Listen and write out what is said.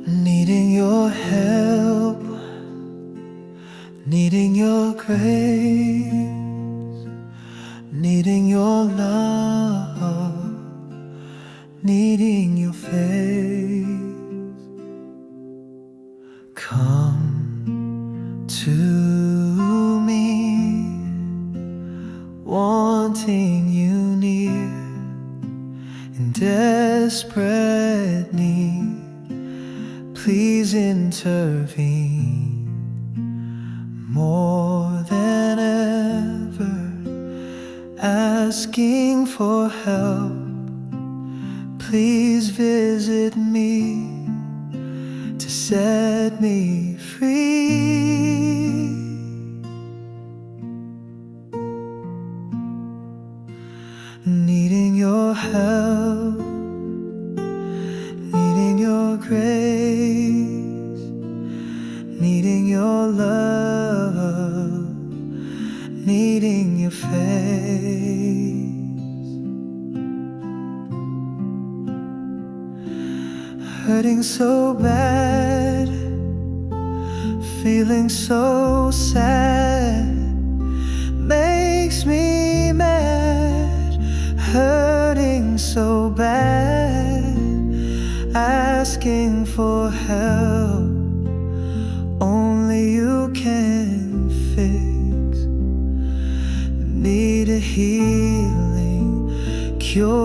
Needing your help, needing your grace, needing your love, needing your face. Come to me, wanting you near, in desperate need. Please intervene more than ever, asking for help. Please visit me to set me free. Needing your help, needing your grace, needing your love, needing your face. Hurting so bad, feeling so sad, makes me mad. Hurting so bad, asking for help, only you can fix. Need a healing cure.